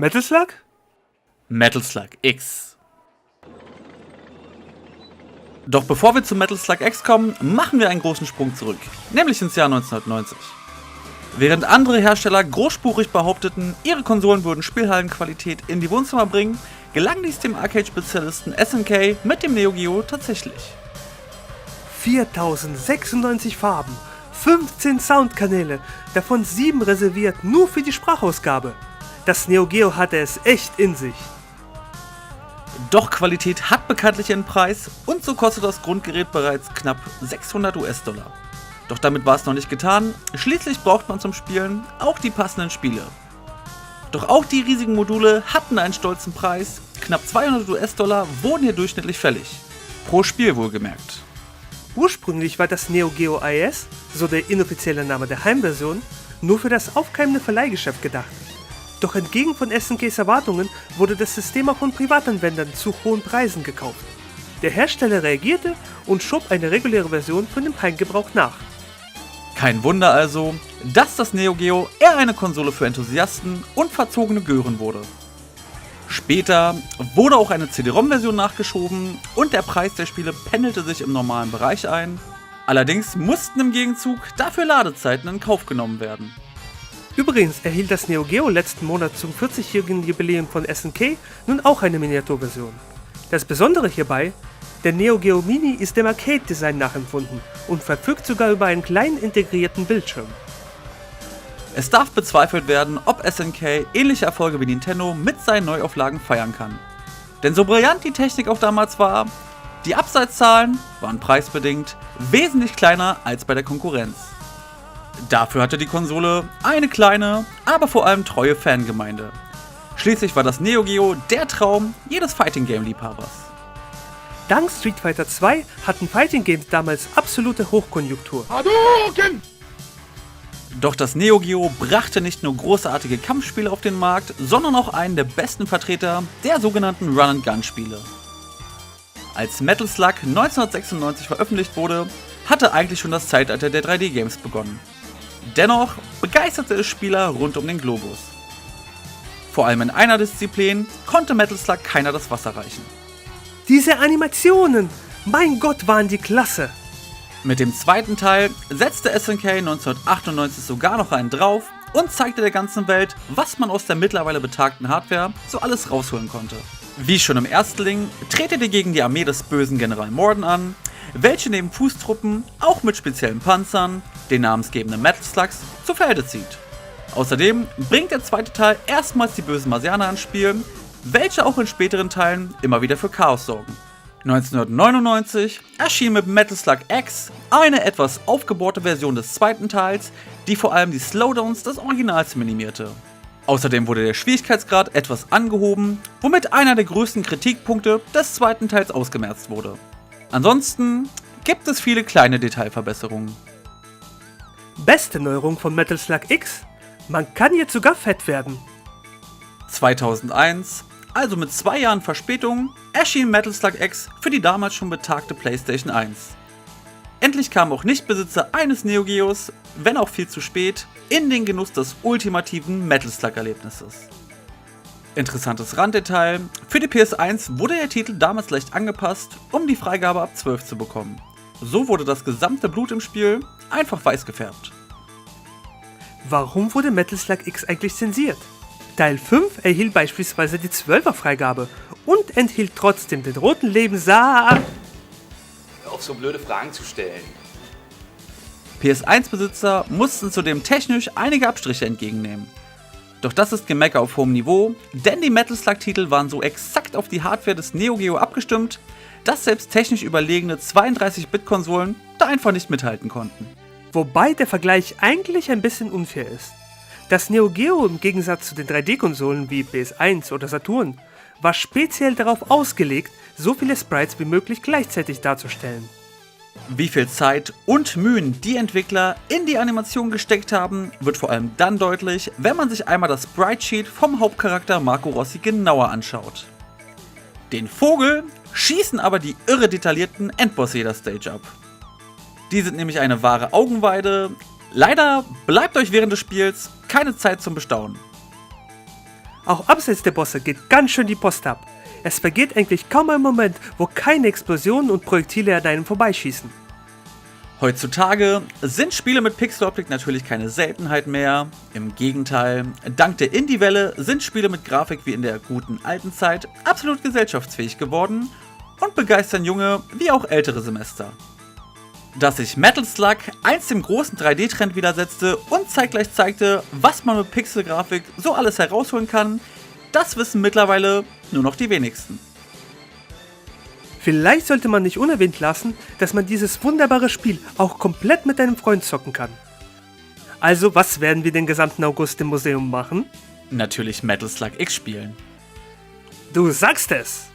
Metal Slug? Metal Slug X. Doch bevor wir zu Metal Slug X kommen, machen wir einen großen Sprung zurück, nämlich ins Jahr 1990. Während andere Hersteller großspurig behaupteten, ihre Konsolen würden Spielhallenqualität in die Wohnzimmer bringen, gelang dies dem Arcade-Spezialisten SNK mit dem Neo Geo tatsächlich. 4096 Farben, 15 Soundkanäle, davon 7 reserviert nur für die Sprachausgabe. Das Neo Geo hatte es echt in sich. Doch Qualität hat bekanntlich einen Preis und so kostet das Grundgerät bereits knapp 600 US-Dollar. Doch damit war es noch nicht getan, schließlich braucht man zum Spielen auch die passenden Spiele. Doch auch die riesigen Module hatten einen stolzen Preis, knapp 200 US-Dollar wurden hier durchschnittlich fällig. Pro Spiel wohlgemerkt. Ursprünglich war das Neo Geo IS, so der inoffizielle Name der Heimversion, nur für das aufkeimende Verleihgeschäft gedacht. Doch entgegen von SNKs Erwartungen wurde das System auch von Privatanwendern zu hohen Preisen gekauft. Der Hersteller reagierte und schob eine reguläre Version für den Heimgebrauch nach. Kein Wunder also, dass das Neo Geo eher eine Konsole für Enthusiasten und verzogene Gören wurde. Später wurde auch eine CD-ROM-Version nachgeschoben und der Preis der Spiele pendelte sich im normalen Bereich ein. Allerdings mussten im Gegenzug dafür Ladezeiten in Kauf genommen werden. Übrigens erhielt das Neo Geo letzten Monat zum 40-jährigen Jubiläum von SNK nun auch eine Miniaturversion. Das Besondere hierbei: der Neo Geo Mini ist dem Arcade-Design nachempfunden und verfügt sogar über einen kleinen integrierten Bildschirm. Es darf bezweifelt werden, ob SNK ähnliche Erfolge wie Nintendo mit seinen Neuauflagen feiern kann. Denn so brillant die Technik auch damals war, die Absatzzahlen waren preisbedingt wesentlich kleiner als bei der Konkurrenz. Dafür hatte die Konsole eine kleine, aber vor allem treue Fangemeinde. Schließlich war das Neo Geo der Traum jedes Fighting-Game-Liebhabers. Dank Street Fighter 2 hatten Fighting Games damals absolute Hochkonjunktur. Hadouken! Doch das Neo Geo brachte nicht nur großartige Kampfspiele auf den Markt, sondern auch einen der besten Vertreter der sogenannten Run-and-Gun-Spiele. Als Metal Slug 1996 veröffentlicht wurde, hatte eigentlich schon das Zeitalter der 3D-Games begonnen. Dennoch begeisterte es Spieler rund um den Globus. Vor allem in einer Disziplin konnte Metal Slug keiner das Wasser reichen. Diese Animationen! Mein Gott, waren die klasse! Mit dem zweiten Teil setzte SNK 1998 sogar noch einen drauf und zeigte der ganzen Welt, was man aus der mittlerweile betagten Hardware so alles rausholen konnte. Wie schon im Erstling tretet ihr gegen die Armee des bösen General Morden an, welche neben Fußtruppen auch mit speziellen Panzern, den namensgebenden Metal Slugs, zu Felde zieht. Außerdem bringt der zweite Teil erstmals die bösen Marsianer ins Spiel, welche auch in späteren Teilen immer wieder für Chaos sorgen. 1999 erschien mit Metal Slug X eine etwas aufgebohrte Version des zweiten Teils, die vor allem die Slowdowns des Originals minimierte. Außerdem wurde der Schwierigkeitsgrad etwas angehoben, womit einer der größten Kritikpunkte des zweiten Teils ausgemerzt wurde. Ansonsten gibt es viele kleine Detailverbesserungen. Beste Neuerung von Metal Slug X: Man kann jetzt sogar fett werden. 2001, also mit 2 Jahren Verspätung, erschien Metal Slug X für die damals schon betagte PlayStation 1. Endlich kamen auch Nichtbesitzer eines Neo Geos, wenn auch viel zu spät, in den Genuss des ultimativen Metal Slug-Erlebnisses. Interessantes Randdetail: Für die PS1 wurde der Titel damals leicht angepasst, um die Freigabe ab 12 zu bekommen. So wurde das gesamte Blut im Spiel einfach weiß gefärbt. Warum wurde Metal Slug X eigentlich zensiert? Teil 5 erhielt beispielsweise die 12er Freigabe und enthielt trotzdem den roten Lebenssaat. Hör auf, so blöde Fragen zu stellen. PS1-Besitzer mussten zudem technisch einige Abstriche entgegennehmen. Doch das ist Gemecker auf hohem Niveau, denn die Metal Slug-Titel waren so exakt auf die Hardware des Neo Geo abgestimmt, dass selbst technisch überlegene 32-Bit-Konsolen da einfach nicht mithalten konnten. Wobei der Vergleich eigentlich ein bisschen unfair ist. Das Neo Geo im Gegensatz zu den 3D-Konsolen wie PS1 oder Saturn war speziell darauf ausgelegt, so viele Sprites wie möglich gleichzeitig darzustellen. Wie viel Zeit und Mühen die Entwickler in die Animation gesteckt haben, wird vor allem dann deutlich, wenn man sich einmal das Sprite-Sheet vom Hauptcharakter Marco Rossi genauer anschaut. Den Vogel schießen aber die irre detaillierten Endbosse jeder Stage ab. Die sind nämlich eine wahre Augenweide. Leider bleibt euch während des Spiels keine Zeit zum Bestaunen. Auch abseits der Bosse geht ganz schön die Post ab. Es vergeht eigentlich kaum ein Moment, wo keine Explosionen und Projektile an einem vorbeischießen. Heutzutage sind Spiele mit Pixeloptik natürlich keine Seltenheit mehr. Im Gegenteil, dank der Indie-Welle sind Spiele mit Grafik wie in der guten alten Zeit absolut gesellschaftsfähig geworden und begeistern junge wie auch ältere Semester. Dass sich Metal Slug einst dem großen 3D-Trend widersetzte und zeitgleich zeigte, was man mit Pixelgrafik so alles herausholen kann, das wissen mittlerweile nur noch die wenigsten. Vielleicht sollte man nicht unerwähnt lassen, dass man dieses wunderbare Spiel auch komplett mit einem Freund zocken kann. Also, was werden wir den gesamten August im Museum machen? Natürlich Metal Slug X spielen. Du sagst es!